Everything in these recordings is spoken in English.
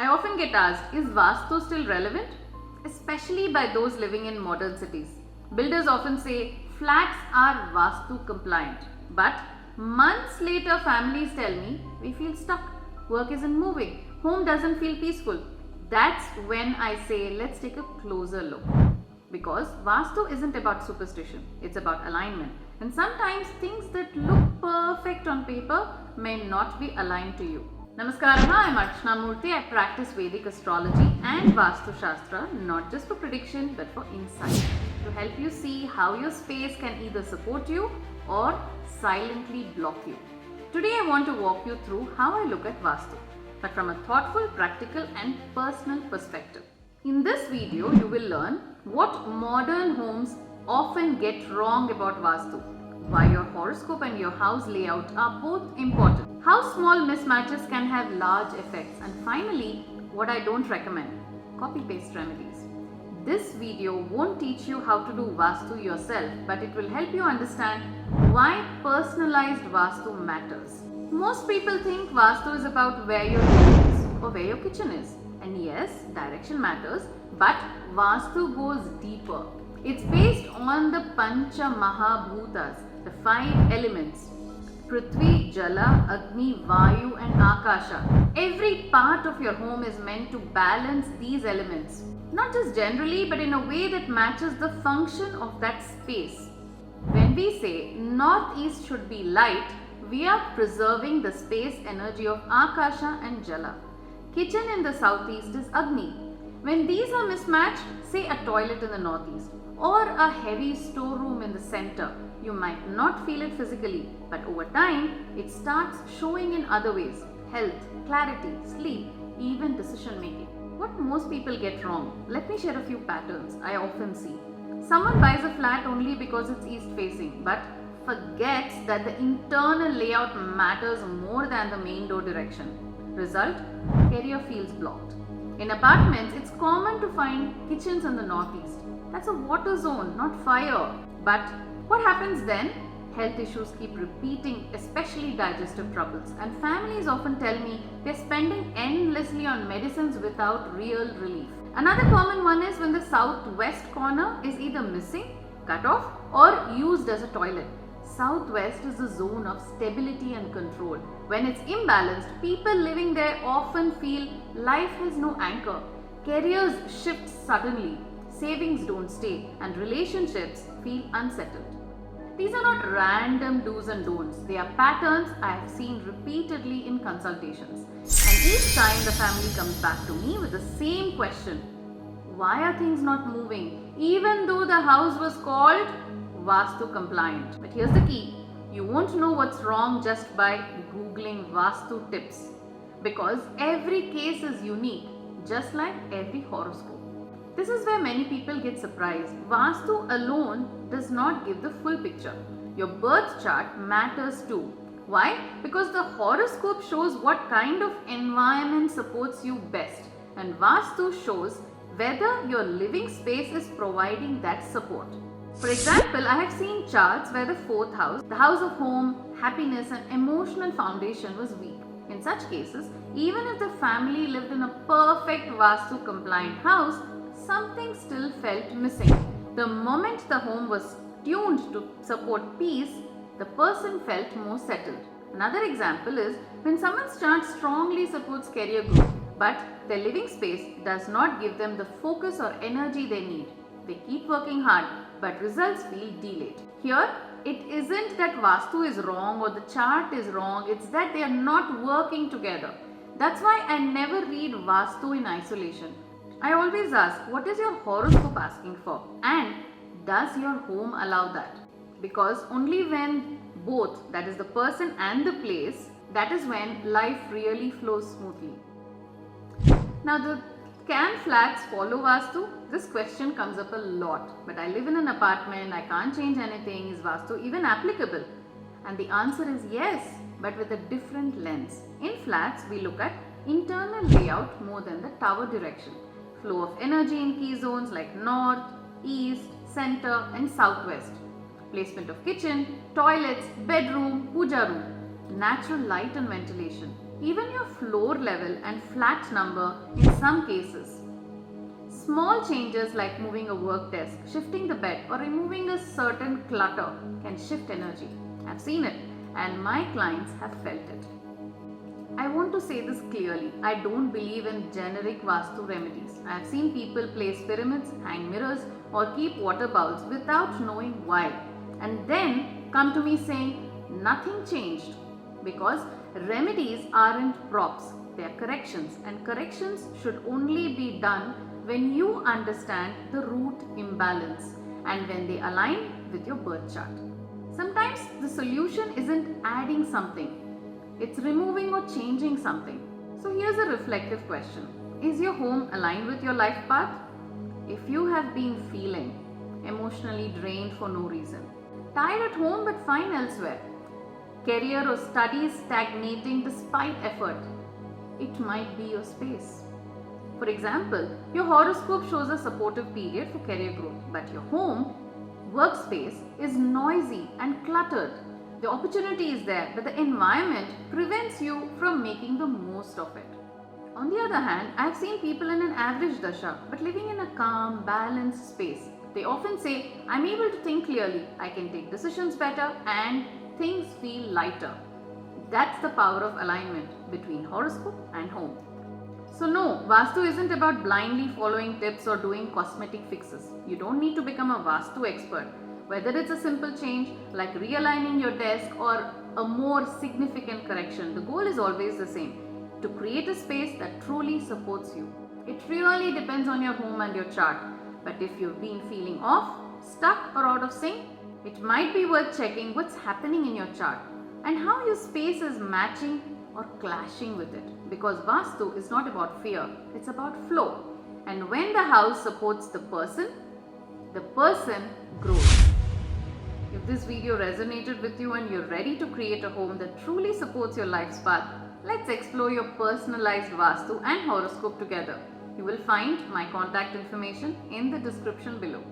I often get asked, is Vastu still relevant? Especially by those living in modern cities. Builders often say flats are Vastu compliant, but months later families tell me we feel stuck, work isn't moving, home doesn't feel peaceful. That's when I say let's take a closer look. Because Vastu isn't about superstition, it's about alignment. And sometimes things that look perfect on paper may not be aligned to you. Namaskaram, I'm Archna Murthy. I practice Vedic Astrology and Vaastu Shastra not just for prediction but for insight, to help you see how your space can either support you or silently block you. Today I want to walk you through how I look at Vastu, but from a thoughtful, practical and personal perspective. In this video, you will learn what modern homes often get wrong about Vastu, why your horoscope and your house layout are both important, how small mismatches can have large effects, and finally, what I don't recommend, copy-paste remedies. This video won't teach you how to do Vastu yourself, but it will help you understand why personalized Vastu matters. Most people think Vastu is about where your room is or where your kitchen is. And yes, direction matters, but Vastu goes deeper. It's based on the Pancha Mahabhutas, the 5 elements. Prithvi, Jala, Agni, Vayu and Akasha. Every part of your home is meant to balance these elements. Not just generally, but in a way that matches the function of that space. When we say northeast should be light, we are preserving the space energy of Akasha and Jala. Kitchen in the southeast is Agni. When these are mismatched, say a toilet in the northeast or a heavy storeroom in the center, you might not feel it physically, but over time, it starts showing in other ways: health, clarity, sleep, even decision making. What most people get wrong? Let me share a few patterns I often see. Someone buys a flat only because it's east facing, but forgets that the internal layout matters more than the main door direction. Result, career feels blocked. In apartments, it's common to find kitchens in the northeast. That's a water zone, not fire. But what happens then? Health issues keep repeating, especially digestive troubles. And families often tell me they're spending endlessly on medicines without real relief. Another common one is when the southwest corner is either missing, cut off, or used as a toilet. Southwest is a zone of stability and control. When it's imbalanced, people living there often feel life has no anchor. Careers shift suddenly, savings don't stay, and relationships feel unsettled. These are not random do's and don'ts. They are patterns I have seen repeatedly in consultations. And each time the family comes back to me with the same question: why are things not moving, even though the house was called Vastu compliant? But here's the key: you won't know what's wrong just by googling Vastu tips, because every case is unique, just like every horoscope. This is where many people get surprised. Vastu alone does not give the full picture. Your birth chart matters too. Why? Because the horoscope shows what kind of environment supports you best, and Vastu shows whether your living space is providing that support. For example, I have seen charts where the 4th house, the house of home, happiness and emotional foundation was weak. In such cases, even if the family lived in a perfect Vastu compliant house, something still felt missing. The moment the home was tuned to support peace, the person felt more settled. Another example is when someone's chart strongly supports career growth, but their living space does not give them the focus or energy they need. They keep working hard, but results feel delayed. Here, it isn't that Vastu is wrong or the chart is wrong, it's that they are not working together. That's why I never read Vastu in isolation. I always ask, what is your horoscope asking for? And does your home allow that? Because only when both, that is the person and the place, that is when life really flows smoothly. Now, can flats follow Vastu? This question comes up a lot. But I live in an apartment, I can't change anything. Is Vastu even applicable? And the answer is yes, but with a different lens. In flats, we look at internal layout more than the tower direction. Flow of energy in key zones like north, east, center and southwest. Placement of kitchen, toilets, bedroom, puja room. Natural light and ventilation. even your floor level and flat number in some cases. Small changes like moving a work desk, shifting the bed, or removing a certain clutter can shift energy. I've seen it, and my clients have felt it. I want to say this clearly. I don't believe in generic Vastu remedies. I have seen people place pyramids, hang mirrors, or keep water bowls without knowing why, and then come to me saying nothing changed. Because remedies aren't props, they are corrections, and corrections should only be done when you understand the root imbalance and when they align with your birth chart. Sometimes the solution isn't adding something, it's removing or changing something. So here's a reflective question. Is your home aligned with your life path? If you have been feeling emotionally drained for no reason, tired at home but fine elsewhere, career or studies stagnating despite effort, it might be your space. For example, your horoscope shows a supportive period for career growth, but your home, workspace is noisy and cluttered. The opportunity is there, but the environment prevents you from making the most of it. On the other hand, I've seen people in an average dasha, but living in a calm, balanced space. They often say, I'm able to think clearly, I can take decisions better, and things feel lighter. That's the power of alignment between horoscope and home. So no, Vastu isn't about blindly following tips or doing cosmetic fixes. You don't need to become a Vastu expert. Whether it's a simple change like realigning your desk or a more significant correction, the goal is always the same: to create a space that truly supports you. It really depends on your home and your chart. But if you've been feeling off, stuck, or out of sync, it might be worth checking what's happening in your chart and how your space is matching or clashing with it. Because Vastu is not about fear, it's about flow. And when the house supports the person grows. If this video resonated with you and you're ready to create a home that truly supports your life's path, let's explore your personalized Vastu and horoscope together. You will find my contact information in the description below.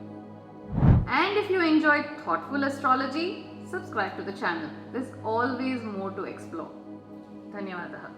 And if you enjoyed thoughtful astrology, subscribe to the channel. There's always more to explore. Dhanyavadaha.